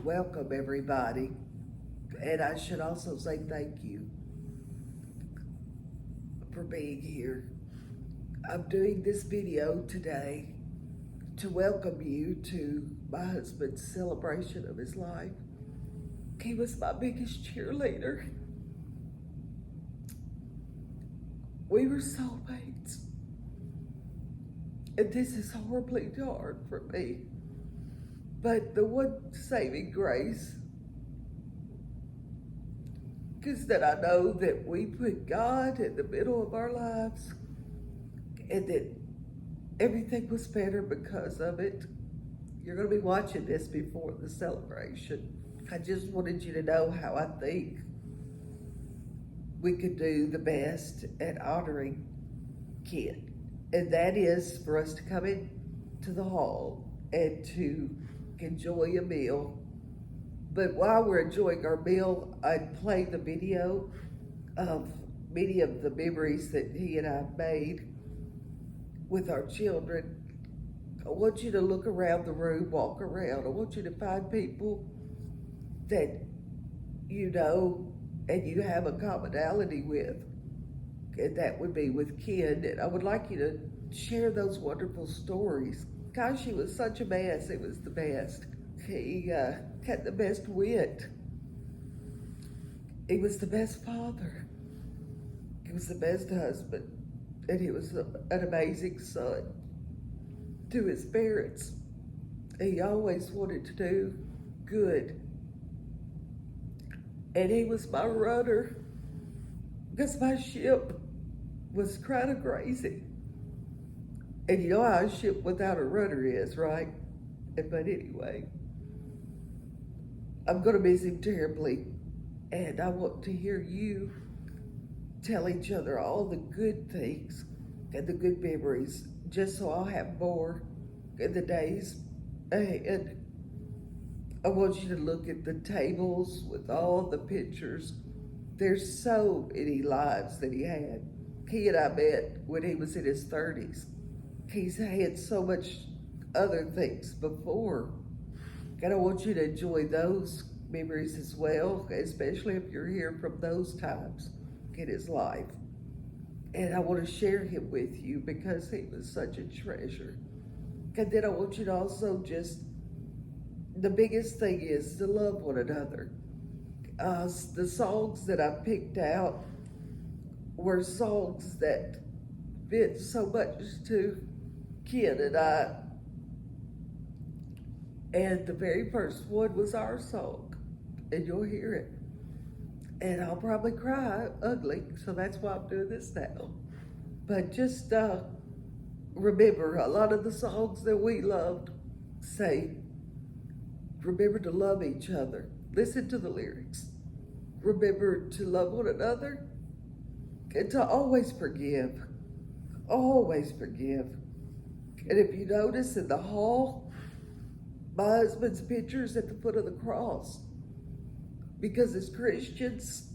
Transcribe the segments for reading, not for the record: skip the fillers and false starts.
Welcome, everybody. And I should also say thank you for being here. I'm doing this video today to welcome you to my husband's celebration of his life. He was my biggest cheerleader. We were soulmates. And this is horribly hard for me. But the one saving grace is that I know that we put God in the middle of our lives and that everything was better because of it. You're going to be watching this before the celebration. I just wanted you to know how I think we could do the best at honoring Ken. And that is for us to come into the hall and to enjoy a meal. But while we're enjoying our meal, I'd play the video of many of the memories that he and I made with our children. I want you to look around the room, walk around. I want you to find people that you know and you have a commonality with. And that would be with Ken. And I would like you to share those wonderful stories. Gosh, he was such a mess. It was the best. He had the best wit. He was the best father. He was the best husband. And he was an amazing son to his parents. He always wanted to do good. And he was my rudder because my ship was kind of crazy. And you know how a ship without a rudder is, right? But anyway, I'm going to miss him terribly. And I want to hear you tell each other all the good things and the good memories, just so I'll have more in the days ahead. I want you to look at the tables with all the pictures. There's so many lives that he had. He and I met when he was in his 30s. He's had so much other things before. And I want you to enjoy those memories as well, especially if you're here from those times in his life. And I want to share him with you because he was such a treasure. And then I want you to also the biggest thing is to love one another. The songs that I picked out were songs that fit so much to Ken and I. And the very first one was our song, and you'll hear it. And I'll probably cry ugly, so that's why I'm doing this now. But just remember, a lot of the songs that we loved say, remember to love each other. Listen to the lyrics. Remember to love one another and to always forgive. Always forgive. And if you notice in the hall, my husband's picture's at the foot of the cross. Because as Christians,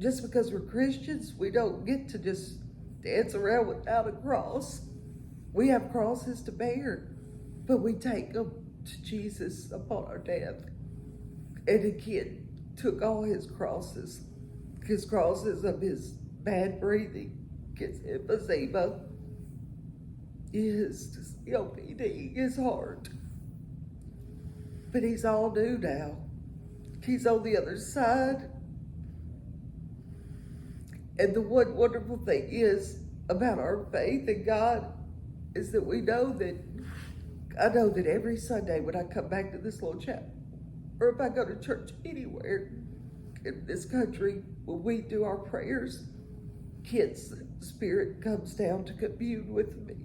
just because we're Christians, we don't get to just dance around without a cross. We have crosses to bear, but we take them to Jesus upon our death. And the kid took all his crosses of his bad breathing, his emphysema, his COPD, his heart. But he's all new now. He's on the other side. And the one wonderful thing is about our faith in God is that I know that every Sunday when I come back to this little chapel, or if I go to church anywhere in this country, when we do our prayers, Ken's spirit comes down to commune with me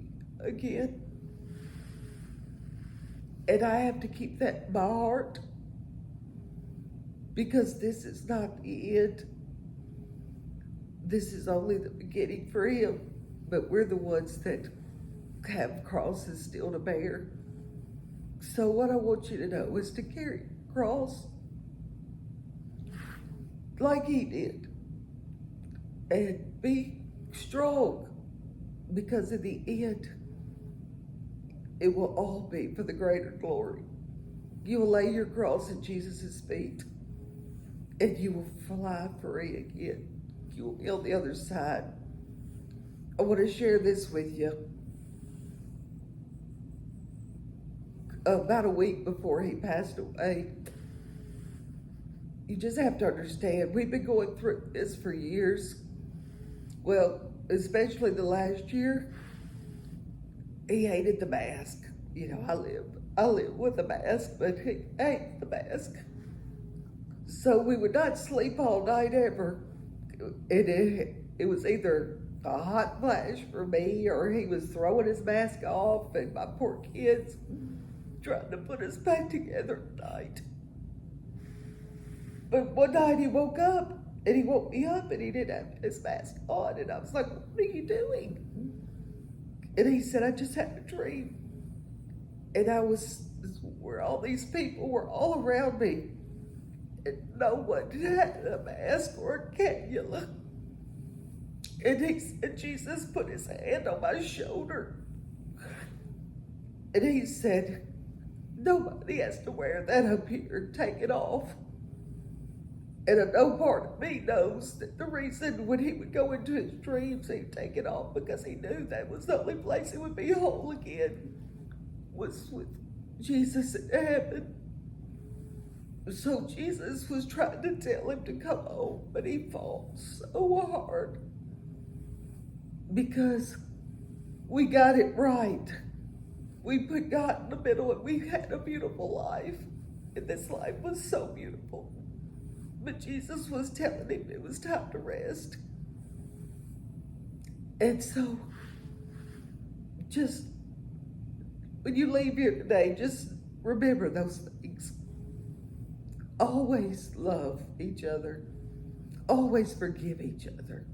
again. And I have to keep that in my heart because this is not the end. This is only the beginning for him, but we're the ones that have crosses still to bear. So what I want you to know is to carry a cross like he did and be strong, because in the end, it will all be for the greater glory. You will lay your cross at Jesus' feet, and you will fly free again. You will be on the other side. I want to share this with you. About a week before he passed away, you just have to understand, we've been going through this for years. Well, especially the last year, he hated the mask. You know, I live with a mask, but he hated the mask. So we would not sleep all night ever. It was either a hot flash for me, or he was throwing his mask off, and my poor kids trying to put us back together at night. But one night he woke up, and he woke me up, and he didn't have his mask on, and I was like, "What are you doing?" And he said, "I just had a dream, and I was where all these people were all around me, and no one had a mask or a cannula." And he said, Jesus put his hand on my shoulder, and he said, "Nobody has to wear that up here. Take it off." And no part of me knows that the reason when he would go into his dreams, he'd take it off because he knew that was the only place he would be whole again, was with Jesus in heaven. So Jesus was trying to tell him to come home, but he fought so hard because we got it right. We put God in the middle, and we had a beautiful life. And this life was so beautiful. But Jesus was telling him it was time to rest. And so, just when you leave here today, just remember those things. Always love each other. Always forgive each other.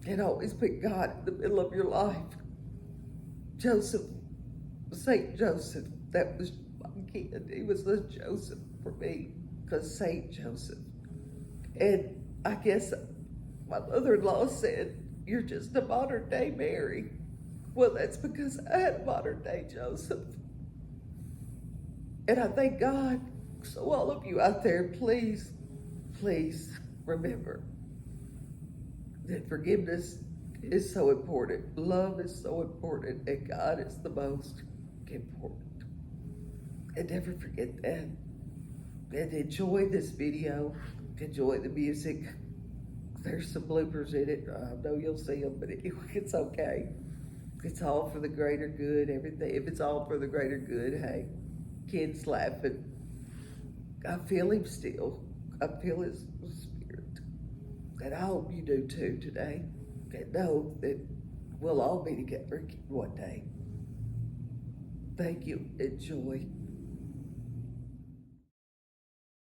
And always put God in the middle of your life. Joseph, Saint Joseph, that was my kid. He was the Joseph for me, because Saint Joseph. And I guess my mother-in-law said, "You're just a modern-day Mary." Well, that's because I had a modern-day Joseph. And I thank God. So all of you out there, please, please remember that forgiveness is so important. Love is so important, and God is the most important. And never forget that. And enjoy this video. Enjoy the music. There's some bloopers in it. I know you'll see them, but it's okay. It's all for the greater good. Everything. If it's all for the greater good, hey, kids laughing. I feel him still. I feel his spirit. And I hope you do too today. And know that we'll all be together one day. Thank you. Enjoy.